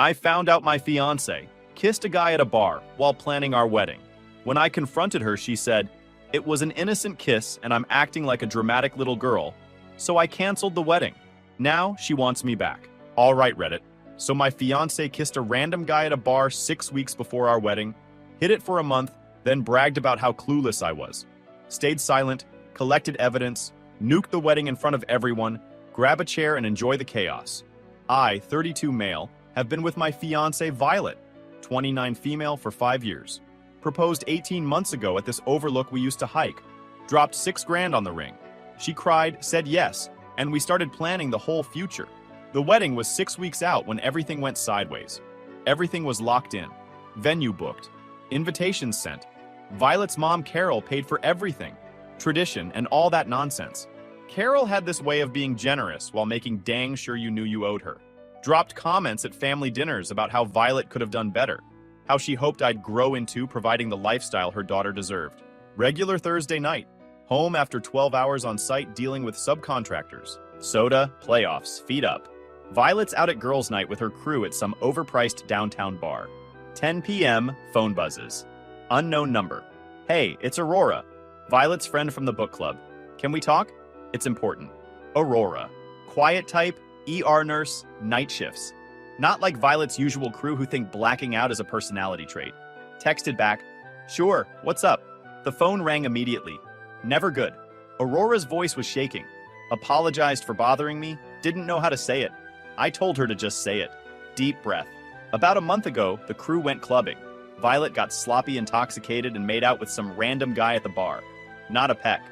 I found out my fiancée kissed a guy at a bar while planning our wedding. When I confronted her, she said, "It was an innocent kiss and I'm acting like a dramatic little girl, so I canceled the wedding. Now she wants me back." All right, Reddit. So my fiancé kissed a random guy at a bar 6 weeks before our wedding, hid it for a month, then bragged about how clueless I was. Stayed silent, collected evidence, nuked the wedding in front of everyone, grab a chair and enjoy the chaos. I, 32 male, have been with my fiancée Violet, 29 female for 5 years. Proposed 18 months ago at this overlook we used to hike. Dropped $6,000 on the ring. She cried, said yes, and we started planning the whole future. The wedding was 6 weeks out when everything went sideways. Everything was locked in. Venue booked. Invitations sent. Violet's mom, Carol, paid for everything. Tradition and all that nonsense. Carol had this way of being generous while making dang sure you knew you owed her. Dropped comments at family dinners about how Violet could have done better. How she hoped I'd grow into providing the lifestyle her daughter deserved. Regular Thursday night. Home after 12 hours on site dealing with subcontractors. Soda, playoffs, feet up. Violet's out at girls' night with her crew at some overpriced downtown bar. 10 p.m., phone buzzes. Unknown number. "Hey, it's Aurora. Violet's friend from the book club. Can we talk? It's important." Aurora. Quiet type, ER nurse, night shifts. Not like Violet's usual crew who think blacking out is a personality trait. Texted back, "Sure, what's up?" The phone rang immediately. Never good. Aurora's voice was shaking. Apologized for bothering me, didn't know how to say it. I told her to just say it. Deep breath. About a month ago, the crew went clubbing. Violet got sloppy intoxicated and made out with some random guy at the bar. Not a peck.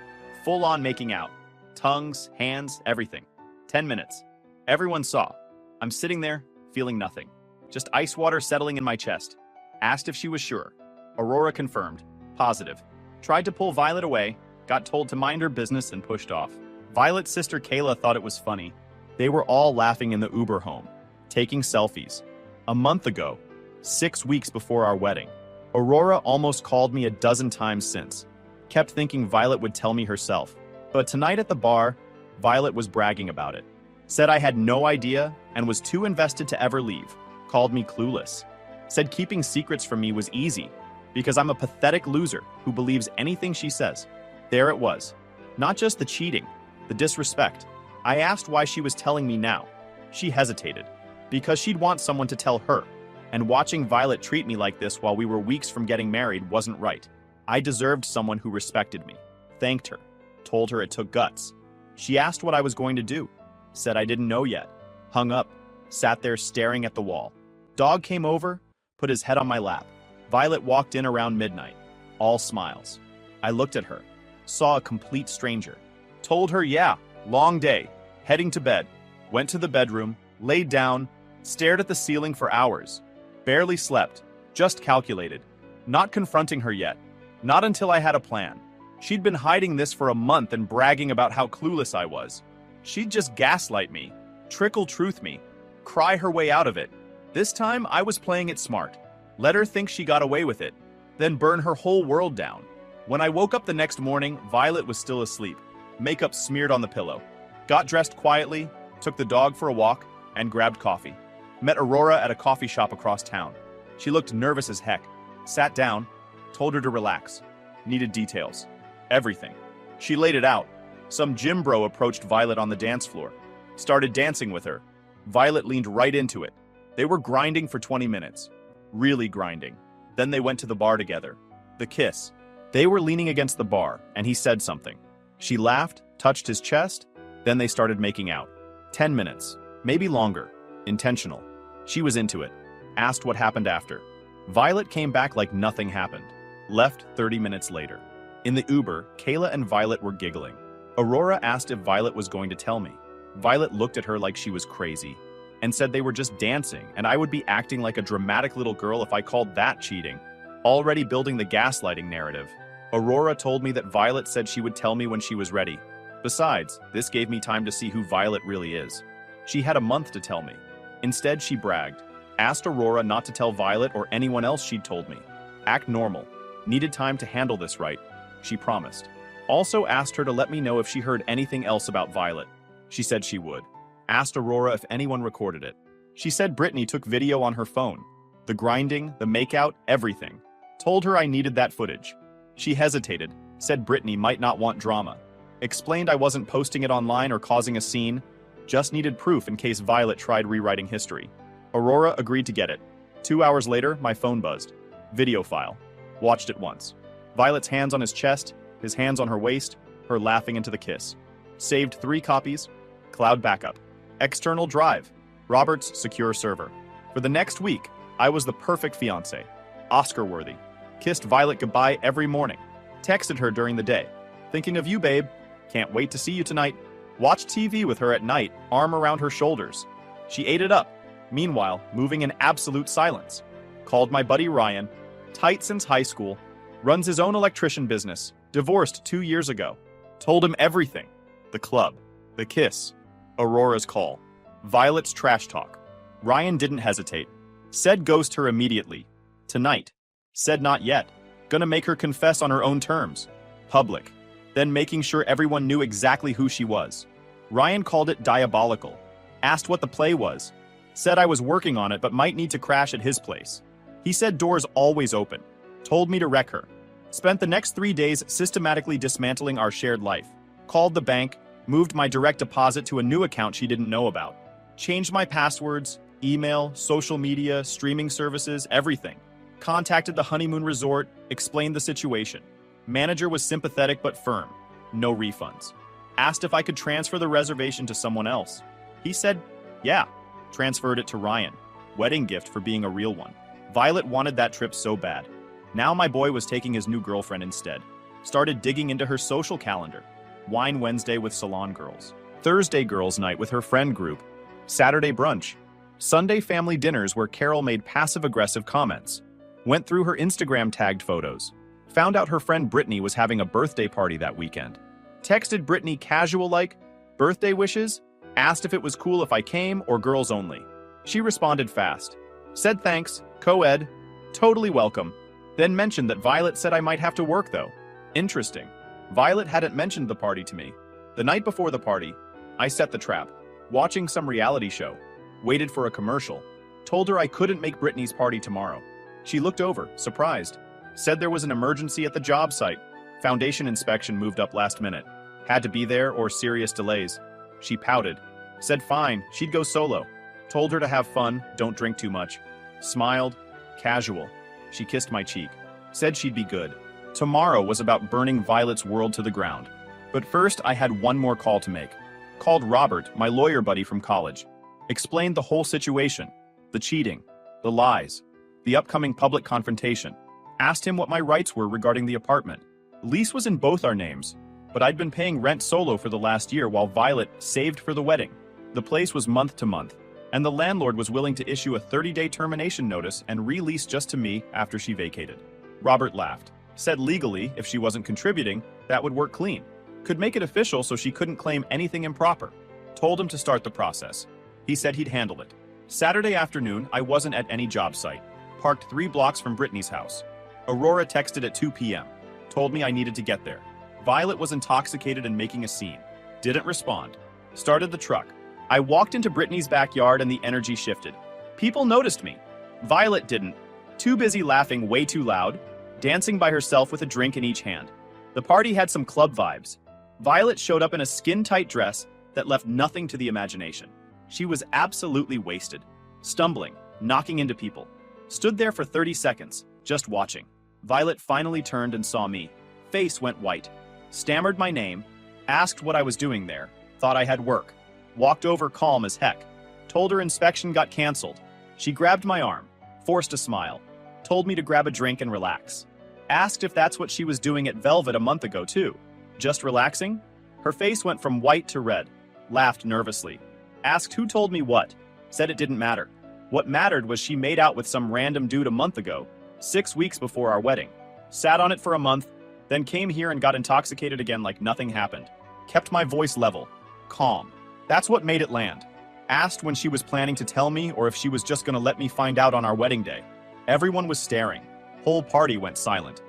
Full on making out. Tongues, hands, everything. 10 minutes. Everyone saw. I'm sitting there, feeling nothing. Just ice water settling in my chest. Asked if she was sure. Aurora confirmed. Positive. Tried to pull Violet away, got told to mind her business and pushed off. Violet's sister Kayla thought it was funny. They were all laughing in the Uber home, taking selfies. A month ago, 6 weeks before our wedding, Aurora almost called me a dozen times since. Kept thinking Violet would tell me herself. But tonight at the bar, Violet was bragging about it. Said I had no idea and was too invested to ever leave. Called me clueless. Said keeping secrets from me was easy because I'm a pathetic loser who believes anything she says. There it was. Not just the cheating, the disrespect. I asked why she was telling me now. She hesitated. Because she'd want someone to tell her. And watching Violet treat me like this while we were weeks from getting married wasn't right. I deserved someone who respected me. Thanked her. Told her it took guts. She asked what I was going to do. Said I didn't know yet. Hung up. Sat there staring at the wall. Dog came over, put his head on my lap. Violet walked in around midnight. All smiles. I looked at her. Saw a complete stranger. Told her, yeah, long day. Heading to bed. Went to the bedroom, laid down, stared at the ceiling for hours. Barely slept. Just calculated. Not confronting her yet. Not until I had a plan. She'd been hiding this for a month and bragging about how clueless I was. She'd just gaslight me, trickle truth me, cry her way out of it. This time, I was playing it smart. Let her think she got away with it, then burn her whole world down. When I woke up the next morning, Violet was still asleep, makeup smeared on the pillow. Got dressed quietly, took the dog for a walk, and grabbed coffee. Met Aurora at a coffee shop across town. She looked nervous as heck. Sat down, told her to relax. Needed details. Everything. She laid it out. Some gym bro approached Violet on the dance floor. Started dancing with her. Violet leaned right into it. They were grinding for 20 minutes. Really grinding. Then they went to the bar together. The kiss. They were leaning against the bar, and he said something. She laughed, touched his chest, then they started making out. 10 minutes. Maybe longer. Intentional. She was into it. Asked what happened after. Violet came back like nothing happened. Left 30 minutes later. In the Uber, Kayla and Violet were giggling. Aurora asked if Violet was going to tell me. Violet looked at her like she was crazy and said they were just dancing and I would be acting like a dramatic little girl if I called that cheating. Already building the gaslighting narrative. Aurora told me that Violet said she would tell me when she was ready. Besides, this gave me time to see who Violet really is. She had a month to tell me. Instead, she bragged. Asked Aurora not to tell Violet or anyone else she'd told me. Act normal. Needed time to handle this right. She promised. Also asked her to let me know if she heard anything else about Violet. She said she would. Asked Aurora if anyone recorded it. She said Brittany took video on her phone. The grinding, the makeout, everything. Told her I needed that footage. She hesitated, said Brittany might not want drama. Explained I wasn't posting it online or causing a scene, just needed proof in case Violet tried rewriting history. Aurora agreed to get it. 2 hours later, my phone buzzed. Video file. Watched it once. Violet's hands on his chest, his hands on her waist, her laughing into the kiss. Saved 3 copies. Cloud backup. External drive. Robert's secure server. For the next week, I was the perfect fiancé. Oscar-worthy. Kissed Violet goodbye every morning. Texted her during the day. Thinking of you, babe. Can't wait to see you tonight. Watched TV with her at night, arm around her shoulders. She ate it up. Meanwhile, moving in absolute silence. Called my buddy Ryan. Tight since high school. Runs his own electrician business. Divorced 2 years ago. Told him everything. The club. The kiss. Aurora's call. Violet's trash talk. Ryan didn't hesitate. Said ghost her immediately. Tonight. Said not yet. Gonna make her confess on her own terms. Public. Then making sure everyone knew exactly who she was. Ryan called it diabolical. Asked what the play was. Said I was working on it but might need to crash at his place. He said doors always open. Told me to wreck her. Spent the next 3 days systematically dismantling our shared life. Called the bank, moved my direct deposit to a new account she didn't know about. Changed my passwords, email, social media, streaming services, everything. Contacted the honeymoon resort, explained the situation. Manager was sympathetic but firm. No refunds. Asked if I could transfer the reservation to someone else. He said, yeah. Transferred it to Ryan. Wedding gift for being a real one. Violet wanted that trip so bad. Now my boy was taking his new girlfriend instead. Started digging into her social calendar. Wine Wednesday with salon girls. Thursday girls' night with her friend group. Saturday brunch. Sunday family dinners where Carol made passive-aggressive comments. Went through her Instagram tagged photos. Found out her friend Brittany was having a birthday party that weekend. Texted Brittany casual like, birthday wishes? Asked if it was cool if I came or girls only. She responded fast. Said thanks, co-ed, totally welcome. Then mentioned that Violet said I might have to work though. Interesting. Violet hadn't mentioned the party to me. The night before the party, I set the trap. Watching some reality show. Waited for a commercial. Told her I couldn't make Brittany's party tomorrow. She looked over, surprised. Said there was an emergency at the job site. Foundation inspection moved up last minute. Had to be there or serious delays. She pouted. Said fine, she'd go solo. Told her to have fun, don't drink too much. Smiled. Casual. She kissed my cheek. Said she'd be good. Tomorrow was about burning Violet's world to the ground. But first, I had one more call to make. Called Robert, my lawyer buddy from college. Explained the whole situation. The cheating. The lies. The upcoming public confrontation. Asked him what my rights were regarding the apartment. Lease was in both our names, but I'd been paying rent solo for the last year while Violet saved for the wedding. The place was month to month, and the landlord was willing to issue a 30-day termination notice and release just to me after she vacated. Robert laughed. Said legally, if she wasn't contributing, that would work clean. Could make it official so she couldn't claim anything improper. Told him to start the process. He said he'd handle it. Saturday afternoon, I wasn't at any job site. Parked 3 blocks from Brittany's house. Aurora texted at 2 p.m. Told me I needed to get there. Violet was intoxicated and making a scene. Didn't respond. Started the truck. I walked into Brittany's backyard and the energy shifted. People noticed me. Violet didn't. Too busy laughing way too loud, dancing by herself with a drink in each hand. The party had some club vibes. Violet showed up in a skin-tight dress that left nothing to the imagination. She was absolutely wasted. Stumbling, knocking into people. Stood there for 30 seconds, just watching. Violet finally turned and saw me. Face went white. Stammered my name. Asked what I was doing there. Thought I had work. Walked over calm as heck. Told her inspection got canceled. She grabbed my arm. Forced a smile. Told me to grab a drink and relax. Asked if that's what she was doing at Velvet a month ago too. Just relaxing? Her face went from white to red. Laughed nervously. Asked who told me what. Said it didn't matter. What mattered was she made out with some random dude a month ago, 6 weeks before our wedding. Sat on it for a month, then came here and got intoxicated again like nothing happened. Kept my voice level. Calm. That's what made it land. Asked when she was planning to tell me or if she was just gonna let me find out on our wedding day. Everyone was staring. Whole party went silent.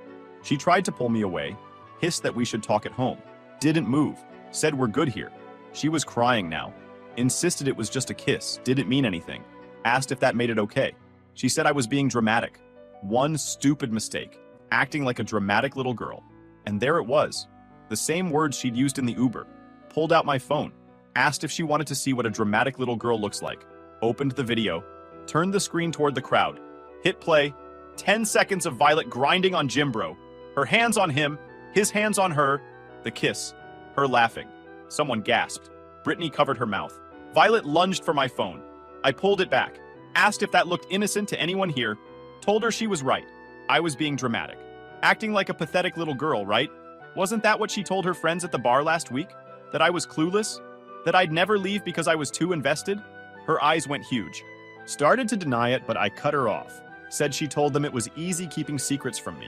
She tried to pull me away, hissed that we should talk at home. Didn't move. Said we're good here. She was crying now. Insisted it was just a kiss, didn't mean anything. Asked if that made it okay. She said I was being dramatic. One stupid mistake, acting like a dramatic little girl. And there it was. The same words she'd used in the Uber. Pulled out my phone. Asked if she wanted to see what a dramatic little girl looks like. Opened the video. Turned the screen toward the crowd. Hit play. 10 seconds of Violet grinding on Jimbro. Her hands on him. His hands on her. The kiss. Her laughing. Someone gasped. Brittany covered her mouth. Violet lunged for my phone. I pulled it back. Asked if that looked innocent to anyone here. Told her she was right. I was being dramatic. Acting like a pathetic little girl, right? Wasn't that what she told her friends at the bar last week? That I was clueless? That I'd never leave because I was too invested? Her eyes went huge. Started to deny it, but I cut her off. Said she told them it was easy keeping secrets from me.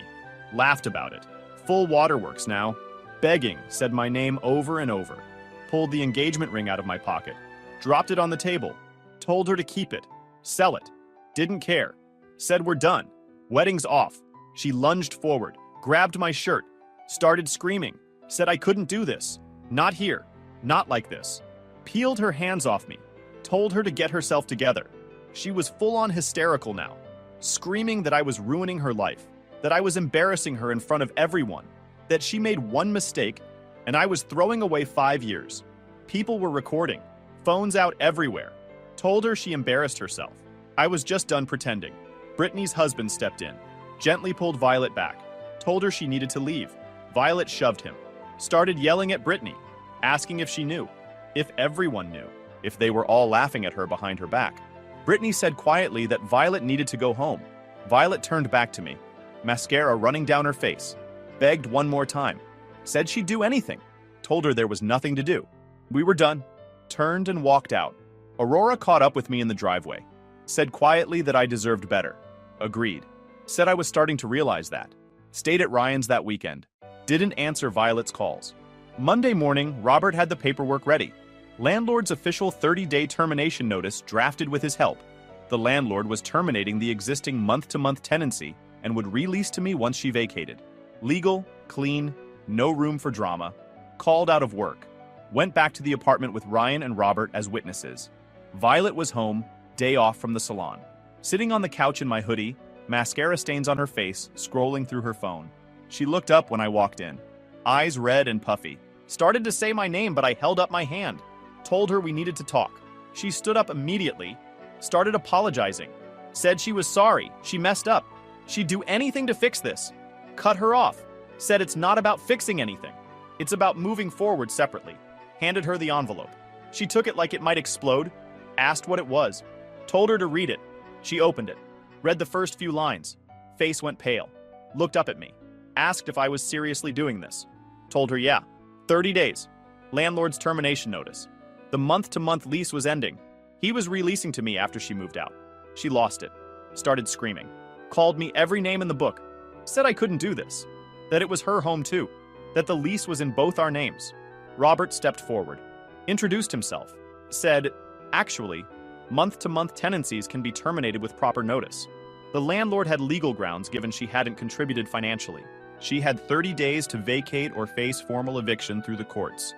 Laughed about it. Full waterworks now. Begging, said my name over and over. Pulled the engagement ring out of my pocket. Dropped it on the table. Told her to keep it. Sell it. Didn't care. Said we're done. Wedding's off. She lunged forward. Grabbed my shirt. Started screaming. Said I couldn't do this. Not here. Not like this. Peeled her hands off me. Told her to get herself together. She was full-on hysterical now. Screaming that I was ruining her life. That I was embarrassing her in front of everyone. That she made one mistake, and I was throwing away 5 years. People were recording. Phones out everywhere. Told her she embarrassed herself. I was just done pretending. Brittany's husband stepped in. Gently pulled Violet back. Told her she needed to leave. Violet shoved him. Started yelling at Brittany. Asking if she knew. If everyone knew. If they were all laughing at her behind her back. Brittany said quietly that Violet needed to go home. Violet turned back to me. Mascara running down her face. Begged one more time. Said she'd do anything. Told her there was nothing to do. We were done. Turned and walked out. Aurora caught up with me in the driveway. Said quietly that I deserved better. Agreed. Said I was starting to realize that. Stayed at Ryan's that weekend. Didn't answer Violet's calls. Monday morning, Robert had the paperwork ready. Landlord's official 30-day termination notice drafted with his help. The landlord was terminating the existing month-to-month tenancy and would release to me once she vacated. Legal, clean, no room for drama. Called out of work. Went back to the apartment with Ryan and Robert as witnesses. Violet was home, day off from the salon. Sitting on the couch in my hoodie, mascara stains on her face, scrolling through her phone. She looked up when I walked in. Eyes red and puffy. Started to say my name, but I held up my hand. Told her we needed to talk. She stood up immediately. Started apologizing. Said she was sorry. She messed up. She'd do anything to fix this. Cut her off. Said it's not about fixing anything. It's about moving forward separately. Handed her the envelope. She took it like it might explode. Asked what it was. Told her to read it. She opened it. Read the first few lines. Face went pale. Looked up at me. Asked if I was seriously doing this. Told her yeah. 30 days. Landlord's termination notice. The month-to-month lease was ending. He was releasing to me after she moved out. She lost it. Started screaming. Called me every name in the book. Said I couldn't do this. That it was her home too. That the lease was in both our names. Robert stepped forward. Introduced himself. Said, actually, month-to-month tenancies can be terminated with proper notice. The landlord had legal grounds given she hadn't contributed financially. She had 30 days to vacate or face formal eviction through the courts.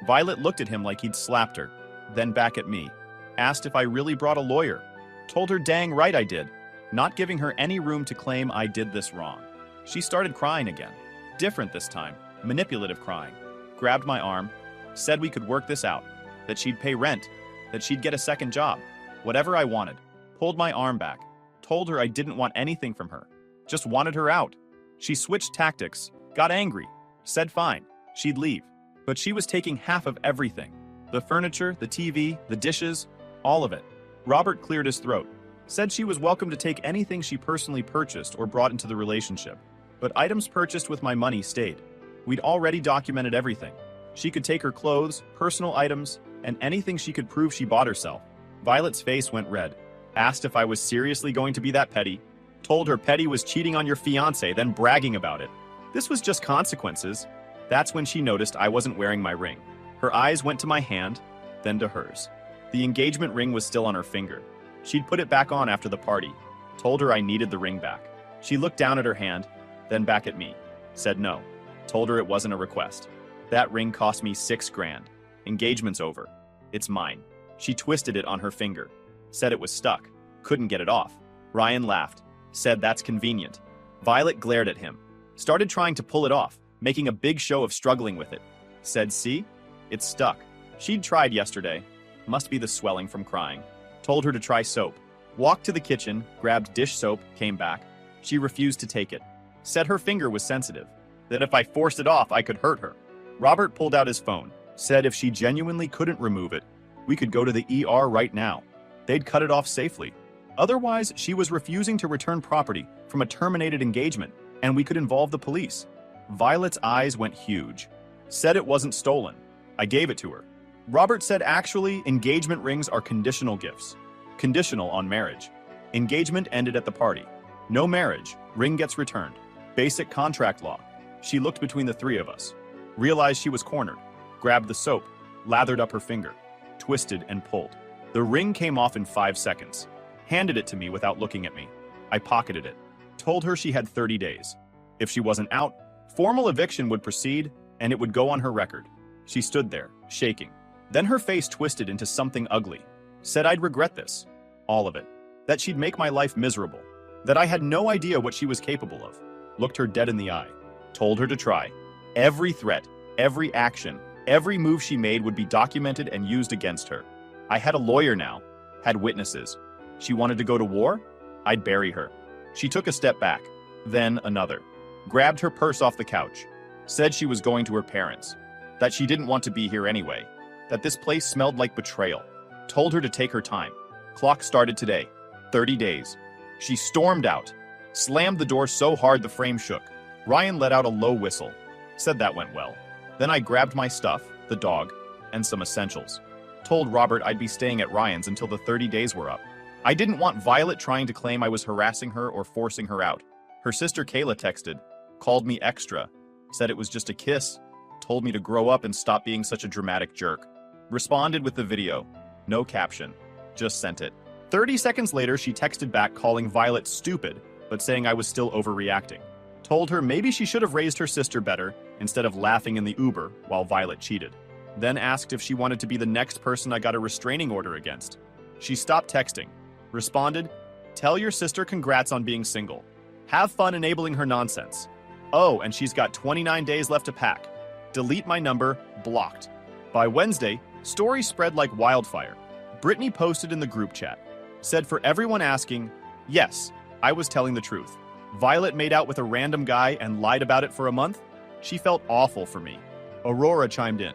Violet looked at him like he'd slapped her, then back at me. Asked if I really brought a lawyer. Told her dang right I did, not giving her any room to claim I did this wrong. She started crying again. Different this time, manipulative crying. Grabbed my arm, said we could work this out, that she'd pay rent, that she'd get a second job, whatever I wanted. Pulled my arm back, told her I didn't want anything from her, just wanted her out. She switched tactics, got angry, said fine, she'd leave. But she was taking half of everything. The furniture, the TV, the dishes, all of it. Robert cleared his throat. Said she was welcome to take anything she personally purchased or brought into the relationship. But items purchased with my money stayed. We'd already documented everything. She could take her clothes, personal items, and anything she could prove she bought herself. Violet's face went red. Asked if I was seriously going to be that petty. Told her petty was cheating on your fiancé, then bragging about it. This was just consequences. That's when she noticed I wasn't wearing my ring. Her eyes went to my hand, then to hers. The engagement ring was still on her finger. She'd put it back on after the party. Told her I needed the ring back. She looked down at her hand, then back at me. Said no. Told her it wasn't a request. That ring cost me $6 grand. Engagement's over. It's mine. She twisted it on her finger. Said it was stuck. Couldn't get it off. Ryan laughed, said that's convenient. Violet glared at him, started trying to pull it off, making a big show of struggling with it. Said, see? It's stuck. She'd tried yesterday. Must be the swelling from crying. Told her to try soap. Walked to the kitchen, grabbed dish soap, came back. She refused to take it. Said her finger was sensitive, that if I forced it off, I could hurt her. Robert pulled out his phone, said if she genuinely couldn't remove it, we could go to the ER right now. They'd cut it off safely. Otherwise, she was refusing to return property from a terminated engagement, and we could involve the police. Violet's eyes went huge. Said it wasn't stolen. I gave it to her. Robert said actually, engagement rings are conditional gifts. Conditional on marriage. Engagement ended at the party. No marriage, ring gets returned. Basic contract law. She looked between the three of us. Realized she was cornered. Grabbed the soap, lathered up her finger, twisted and pulled. The ring came off in 5 seconds. Handed it to me without looking at me. I pocketed it. Told her she had 30 days. If she wasn't out, formal eviction would proceed and it would go on her record. She stood there, shaking. Then her face twisted into something ugly. Said I'd regret this. All of it. That she'd make my life miserable. That I had no idea what she was capable of. Looked her dead in the eye. Told her to try. Every threat, every action, every move she made would be documented and used against her. I had a lawyer now. Had witnesses. She wanted to go to war? I'd bury her. She took a step back. Then another. Grabbed her purse off the couch. Said she was going to her parents. That she didn't want to be here anyway. That this place smelled like betrayal. Told her to take her time. Clock started today. 30 days. She stormed out. Slammed the door so hard the frame shook. Ryan let out a low whistle. Said that went well. Then I grabbed my stuff, the dog, and some essentials. Told Robert I'd be staying at Ryan's until the 30 days were up. I didn't want Violet trying to claim I was harassing her or forcing her out. Her sister Kayla texted, called me extra, said it was just a kiss, told me to grow up and stop being such a dramatic jerk. Responded with the video. No caption. Just sent it. 30 seconds later, she texted back calling Violet stupid, but saying I was still overreacting. Told her maybe she should have raised her sister better instead of laughing in the Uber while Violet cheated. Then asked if she wanted to be the next person I got a restraining order against. She stopped texting. Responded, tell your sister congrats on being single. Have fun enabling her nonsense. Oh, and she's got 29 days left to pack. Delete my number, blocked. By Wednesday, story spread like wildfire. Brittany posted in the group chat. Said for everyone asking, yes, I was telling the truth. Violet made out with a random guy and lied about it for a month? She felt awful for me. Aurora chimed in.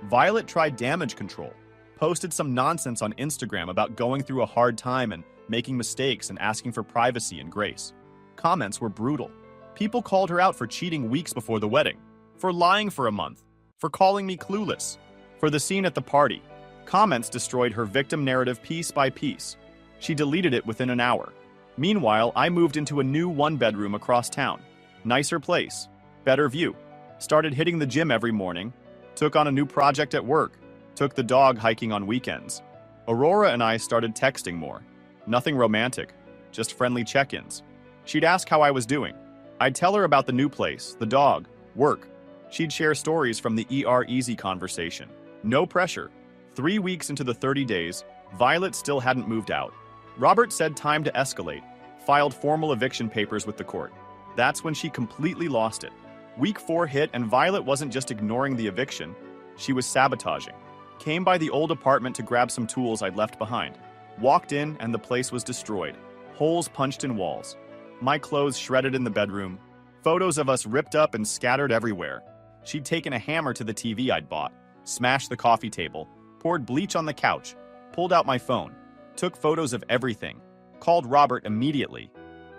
Violet tried damage control. Posted some nonsense on Instagram about going through a hard time and making mistakes and asking for privacy and grace. Comments were brutal. People called her out for cheating weeks before the wedding, for lying for a month, for calling me clueless, for the scene at the party. Comments destroyed her victim narrative piece by piece. She deleted it within an hour. Meanwhile, I moved into a new one-bedroom across town. Nicer place, better view. Started hitting the gym every morning. Took on a new project at work. Took the dog hiking on weekends. Aurora and I started texting more. Nothing romantic, just friendly check-ins. She'd ask how I was doing. I'd tell her about the new place, the dog, work. She'd share stories from the ER easy conversation. No pressure. 3 weeks into the 30 days, Violet still hadn't moved out. Robert said time to escalate, filed formal eviction papers with the court. That's when she completely lost it. Week 4 hit and Violet wasn't just ignoring the eviction, she was sabotaging. Came by the old apartment to grab some tools I'd left behind. Walked in and the place was destroyed. Holes punched in walls. My clothes shredded in the bedroom. Photos of us ripped up and scattered everywhere. She'd taken a hammer to the TV I'd bought, smashed the coffee table, poured bleach on the couch, pulled out my phone, took photos of everything, called Robert immediately.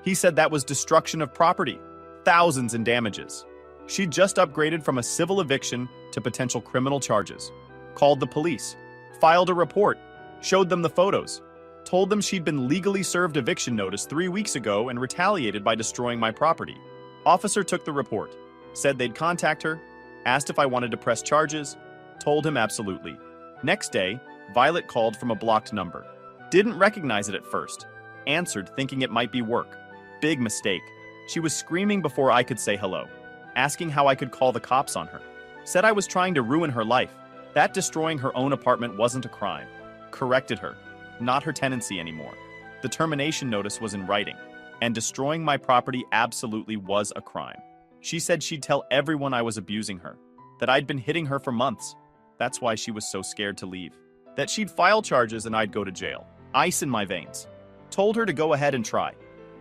He said that was destruction of property, thousands in damages. She'd just upgraded from a civil eviction to potential criminal charges. Called the police, filed a report, showed them the photos, told them she'd been legally served eviction notice 3 weeks ago and retaliated by destroying my property. Officer took the report, said they'd contact her, asked if I wanted to press charges, told him absolutely. Next day, Violet called from a blocked number. Didn't recognize it at first. Answered thinking it might be work. Big mistake. She was screaming before I could say hello, asking how I could call the cops on her. Said I was trying to ruin her life. That destroying her own apartment wasn't a crime. Corrected her. Not her tenancy anymore. The termination notice was in writing, and destroying my property absolutely was a crime. She said she'd tell everyone I was abusing her, that I'd been hitting her for months. That's why she was so scared to leave. That she'd file charges and I'd go to jail. Ice in my veins. Told her to go ahead and try.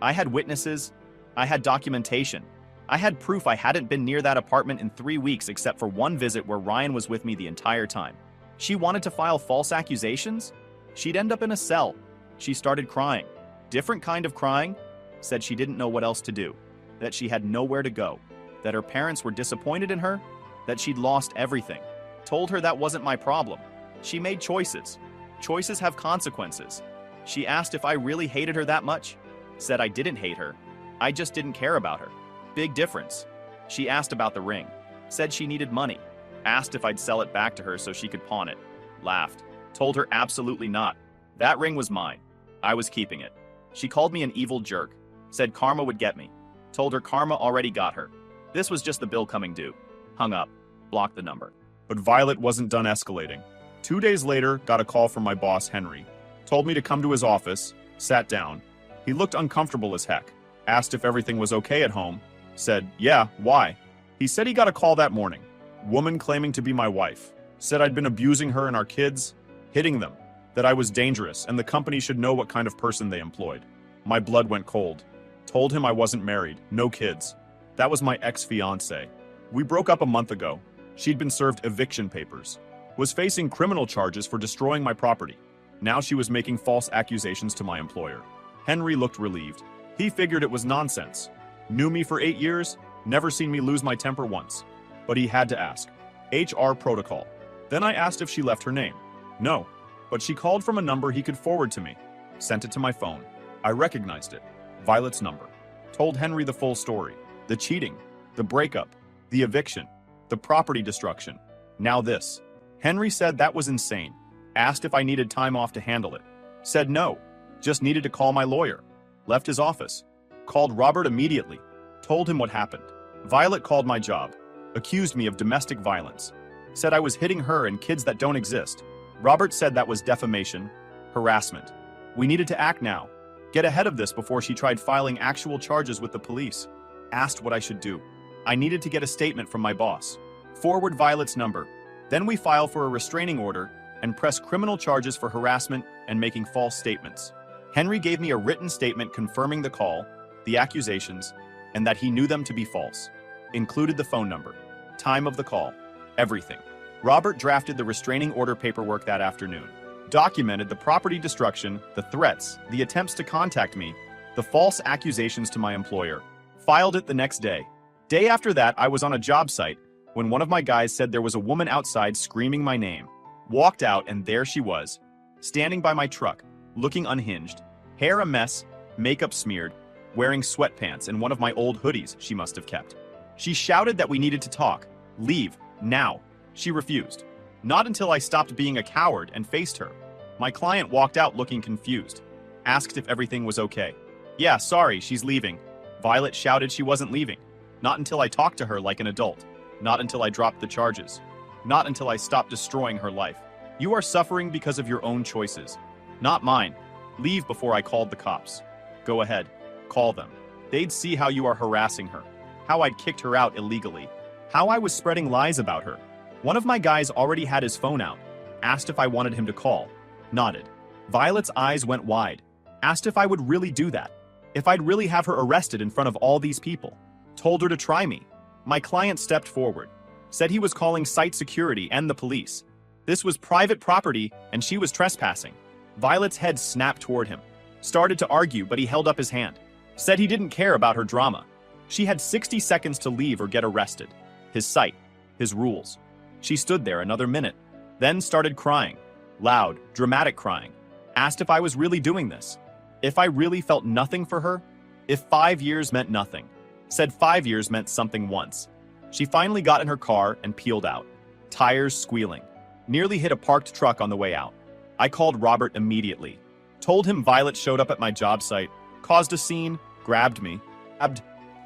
I had witnesses. I had documentation. I had proof I hadn't been near that apartment in 3 weeks except for one visit where Ryan was with me the entire time. She wanted to file false accusations? She'd end up in a cell. She started crying. Different kind of crying. Said she didn't know what else to do. That she had nowhere to go. That her parents were disappointed in her. That she'd lost everything. Told her that wasn't my problem. She made choices. Choices have consequences. She asked if I really hated her that much. Said I didn't hate her. I just didn't care about her. Big difference. She asked about the ring. Said she needed money. Asked if I'd sell it back to her so she could pawn it. Laughed. Told her absolutely not. That ring was mine. I was keeping it. She called me an evil jerk. Said karma would get me. Told her karma already got her. This was just the bill coming due. Hung up. Blocked the number. But Violet wasn't done escalating. 2 days later, got a call from my boss, Henry. Told me to come to his office. Sat down. He looked uncomfortable as heck. Asked if everything was okay at home. Said, yeah, why? He said he got a call that morning. Woman claiming to be my wife. Said I'd been abusing her and our kids, hitting them. That I was dangerous and the company should know what kind of person they employed. My blood went cold. Told him I wasn't married, no kids. That was my ex-fiancée. We broke up a month ago. She'd been served eviction papers. Was facing criminal charges for destroying my property. Now she was making false accusations to my employer. Henry looked relieved. He figured it was nonsense. Knew me for 8 years, never seen me lose my temper once. But he had to ask. HR protocol. Then I asked if she left her name. No, but she called from a number he could forward to me. Sent it to my phone. I recognized it. Violet's number. Told Henry the full story. The cheating, the breakup, the eviction, the property destruction. Now this. Henry said that was insane. Asked if I needed time off to handle it. Said no, just needed to call my lawyer. Left his office. Called Robert immediately. Told him what happened. Violet called my job. Accused me of domestic violence. Said I was hitting her and kids that don't exist. Robert said that was defamation, harassment. We needed to act now. Get ahead of this before she tried filing actual charges with the police. Asked what I should do. I needed to get a statement from my boss. Forward Violet's number. Then we file for a restraining order and press criminal charges for harassment and making false statements. Henry gave me a written statement confirming the call, the accusations, and that he knew them to be false. Included the phone number, time of the call, everything. Robert drafted the restraining order paperwork that afternoon. Documented the property destruction, the threats, the attempts to contact me, the false accusations to my employer. Filed it the next day. Day after that, I was on a job site when one of my guys said there was a woman outside screaming my name. Walked out and there she was, standing by my truck, looking unhinged, hair a mess, makeup smeared, wearing sweatpants and one of my old hoodies she must have kept. She shouted that we needed to talk. Leave, now. She refused. Not until I stopped being a coward and faced her. My client walked out looking confused. Asked if everything was okay. Yeah, sorry, she's leaving. Violet shouted she wasn't leaving. Not until I talked to her like an adult. Not until I dropped the charges. Not until I stopped destroying her life. You are suffering because of your own choices. Not mine. Leave before I called the cops. Go ahead. Call them. They'd see how you are harassing her. How I'd kicked her out illegally. How I was spreading lies about her. One of my guys already had his phone out. Asked if I wanted him to call. Nodded. Violet's eyes went wide. Asked if I would really do that. If I'd really have her arrested in front of all these people. Told her to try me. My client stepped forward. Said he was calling site security and the police. This was private property and she was trespassing. Violet's head snapped toward him. Started to argue, but he held up his hand. Said he didn't care about her drama. She had 60 seconds to leave or get arrested. His site. His rules. She stood there another minute. Then started crying. Loud, dramatic crying. Asked if I was really doing this. If I really felt nothing for her. If 5 years meant nothing. Said 5 years meant something once. She finally got in her car and peeled out. Tires squealing. Nearly hit a parked truck on the way out. I called Robert immediately. Told him Violet showed up at my job site, caused a scene, grabbed me,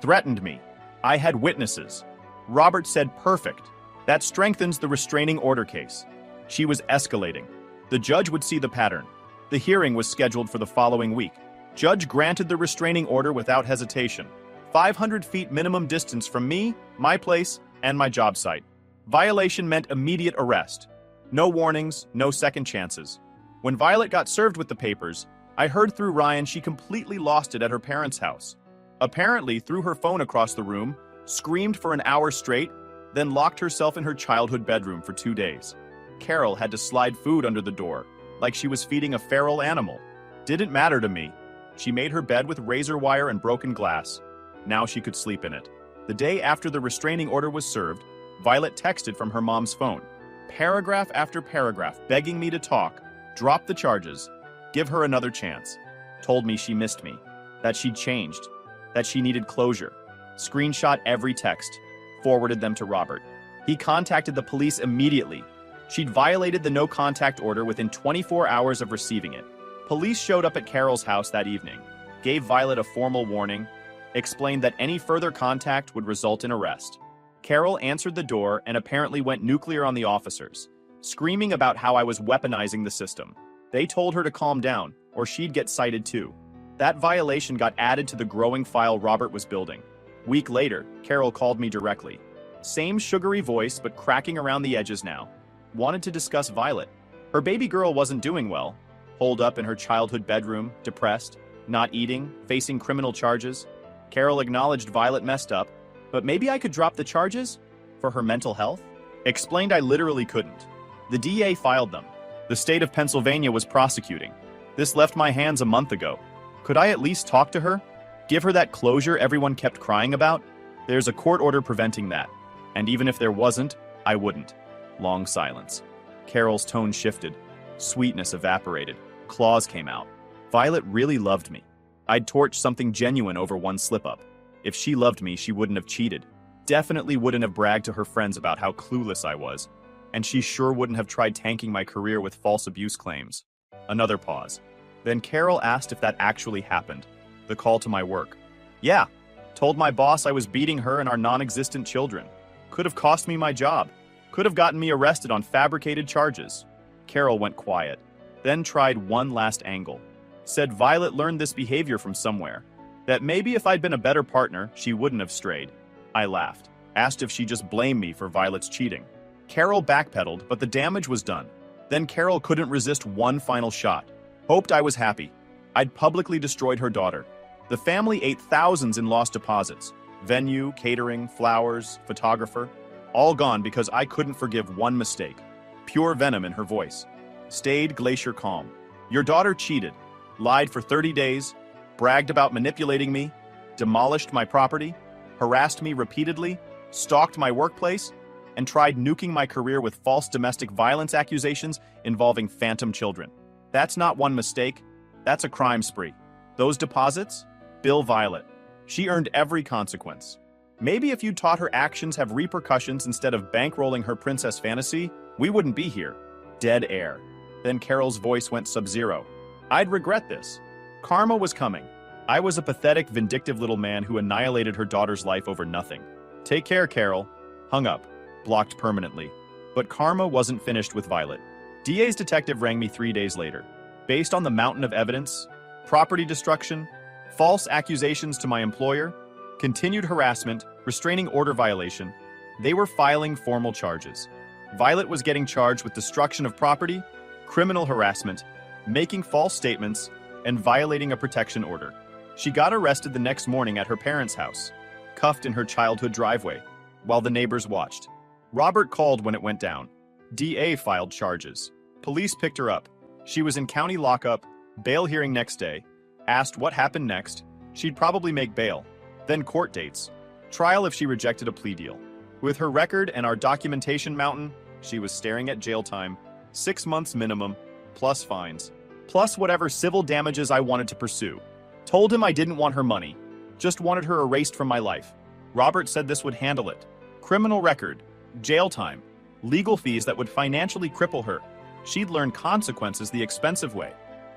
threatened me. I had witnesses. Robert said perfect. That strengthens the restraining order case. She was escalating. The judge would see the pattern. The hearing was scheduled for the following week. Judge granted the restraining order without hesitation. 500 feet minimum distance from me, my place, and my job site. Violation meant immediate arrest. No warnings, no second chances. When Violet got served with the papers, I heard through Ryan she completely lost it at her parents' house. Apparently threw her phone across the room, screamed for an hour straight, then locked herself in her childhood bedroom for 2 days. Carol had to slide food under the door, like she was feeding a feral animal. Didn't matter to me. She made her bed with razor wire and broken glass. Now she could sleep in it. The day after the restraining order was served, Violet texted from her mom's phone. Paragraph after paragraph begging me to talk, drop the charges, give her another chance. Told me she missed me, that she'd changed, that she needed closure. Screenshot every text, forwarded them to Robert. He contacted the police immediately. She'd violated the no-contact order within 24 hours of receiving it. Police showed up at Carol's house that evening, gave Violet a formal warning, explained that any further contact would result in arrest. Carol answered the door and apparently went nuclear on the officers, screaming about how I was weaponizing the system. They told her to calm down, or she'd get cited too. That violation got added to the growing file Robert was building. Week later, Carol called me directly. Same sugary voice, but cracking around the edges now. Wanted to discuss Violet. Her baby girl wasn't doing well. Holed up in her childhood bedroom, depressed, not eating, facing criminal charges. Carol acknowledged Violet messed up, but maybe I could drop the charges? For her mental health? Explained I literally couldn't. The DA filed them. The state of Pennsylvania was prosecuting. This left my hands a month ago. Could I at least talk to her? Give her that closure everyone kept crying about? There's a court order preventing that. And even if there wasn't, I wouldn't. Long silence. Carol's tone shifted. Sweetness evaporated. Claws came out. Violet really loved me. I'd torched something genuine over one slip-up. If she loved me, she wouldn't have cheated. Definitely wouldn't have bragged to her friends about how clueless I was. And she sure wouldn't have tried tanking my career with false abuse claims. Another pause. Then Carol asked if that actually happened. The call to my work. Yeah. Told my boss I was beating her and our non-existent children. Could have cost me my job. Could have gotten me arrested on fabricated charges. Carol went quiet. Then tried one last angle. Said Violet learned this behavior from somewhere. That maybe if I'd been a better partner, she wouldn't have strayed. I laughed. Asked if she just blamed me for Violet's cheating. Carol backpedaled, but the damage was done. Then Carol couldn't resist one final shot. Hoped I was happy. I'd publicly destroyed her daughter. The family ate thousands in lost deposits. Venue, catering, flowers, photographer. All gone because I couldn't forgive one mistake. Pure venom in her voice. Stayed glacier calm. Your daughter cheated. Lied for 30 days. Bragged about manipulating me. Demolished my property. Harassed me repeatedly. Stalked my workplace. And tried nuking my career with false domestic violence accusations involving phantom children. That's not one mistake. That's a crime spree. Those deposits? Bill Violet. She earned every consequence. Maybe if you taught her actions have repercussions instead of bankrolling her princess fantasy, we wouldn't be here. Dead air. Then Carol's voice went sub-zero. I'd regret this. Karma was coming. I was a pathetic, vindictive little man who annihilated her daughter's life over nothing. Take care, Carol. Hung up. Blocked permanently. But karma wasn't finished with Violet. DA's detective rang me 3 days later. Based on the mountain of evidence, property destruction, false accusations to my employer, continued harassment, restraining order violation, they were filing formal charges. Violet was getting charged with destruction of property, criminal harassment, making false statements, and violating a protection order. She got arrested the next morning at her parents' house, cuffed in her childhood driveway, while the neighbors watched. Robert called when it went down. DA filed charges. Police picked her up. She was in county lockup, bail hearing next day. Asked what happened next. She'd probably make bail. Then court dates. Trial if she rejected a plea deal. With her record and our documentation mountain, she was staring at jail time, 6 months minimum, plus fines, plus whatever civil damages I wanted to pursue. Told him I didn't want her money, just wanted her erased from my life. Robert said this would handle it. Criminal record, jail time, legal fees that would financially cripple her. She'd learn consequences the expensive way.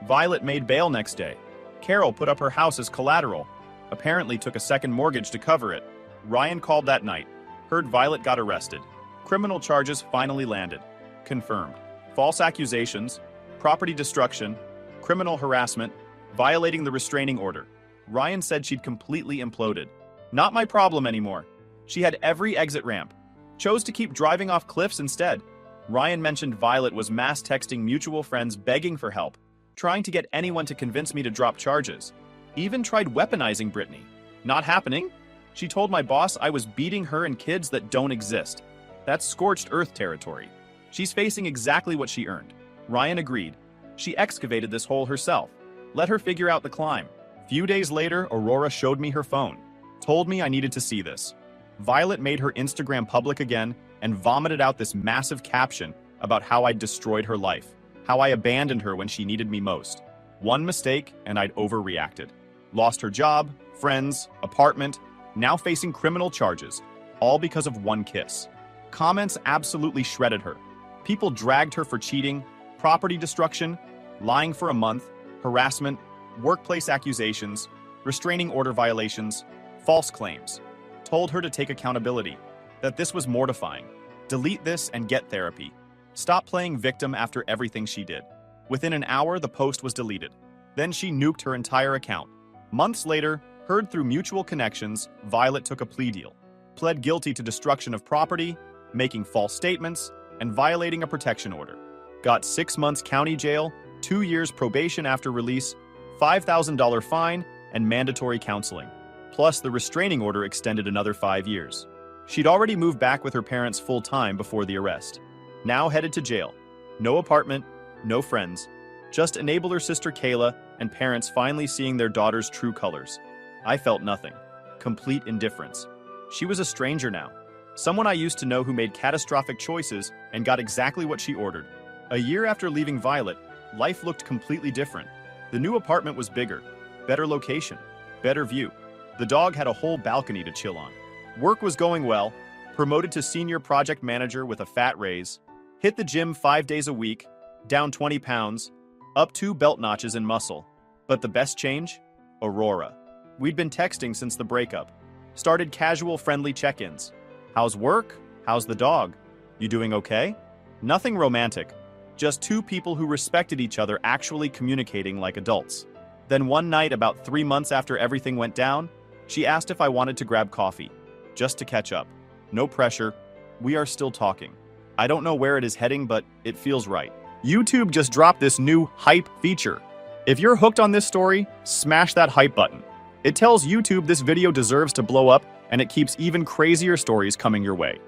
Violet made bail next day. Carol put up her house as collateral. Apparently took a second mortgage to cover it. Ryan called that night. Heard Violet got arrested. Criminal charges finally landed. Confirmed. False accusations, property destruction, criminal harassment, violating the restraining order. Ryan said she'd completely imploded. Not my problem anymore. She had every exit ramp. Chose to keep driving off cliffs instead. Ryan mentioned Violet was mass texting mutual friends begging for help, trying to get anyone to convince me to drop charges. Even tried weaponizing Brittany. Not happening? She told my boss I was beating her and kids that don't exist. That's scorched earth territory. She's facing exactly what she earned. Ryan agreed. She excavated this hole herself. Let her figure out the climb. Few days later, Aurora showed me her phone. Told me I needed to see this. Violet made her Instagram public again and vomited out this massive caption about how I'd destroyed her life, how I abandoned her when she needed me most. One mistake and I'd overreacted. Lost her job, friends, apartment, now facing criminal charges, all because of one kiss. Comments absolutely shredded her. People dragged her for cheating, property destruction, lying for a month, harassment, workplace accusations, restraining order violations, false claims. Told her to take accountability, that this was mortifying. Delete this and get therapy. Stop playing victim after everything she did. Within an hour, the post was deleted. Then she nuked her entire account. Months later, heard through mutual connections, Violet took a plea deal. Pled guilty to destruction of property, making false statements, and violating a protection order. Got 6 months county jail, 2 years probation after release, $5,000 fine, and mandatory counseling. Plus, the restraining order extended another 5 years. She'd already moved back with her parents full-time before the arrest. Now headed to jail. No apartment, no friends. Just enabler sister Kayla and parents finally seeing their daughter's true colors. I felt nothing. Complete indifference. She was a stranger now. Someone I used to know who made catastrophic choices and got exactly what she ordered. A year after leaving Violet, life looked completely different. The new apartment was bigger, better location, better view. The dog had a whole balcony to chill on. Work was going well, promoted to senior project manager with a fat raise, hit the gym 5 days a week, down 20 pounds, up 2 belt notches in muscle. But the best change? Aurora. We'd been texting since the breakup. Started casual friendly check-ins. How's work? How's the dog? You doing okay? Nothing romantic. Just 2 people who respected each other actually communicating like adults. Then one night, about 3 months after everything went down, she asked if I wanted to grab coffee. Just to catch up. No pressure. We are still talking. I don't know where it is heading, but it feels right. YouTube just dropped this new hype feature. If you're hooked on this story, smash that hype button. It tells YouTube this video deserves to blow up, and it keeps even crazier stories coming your way.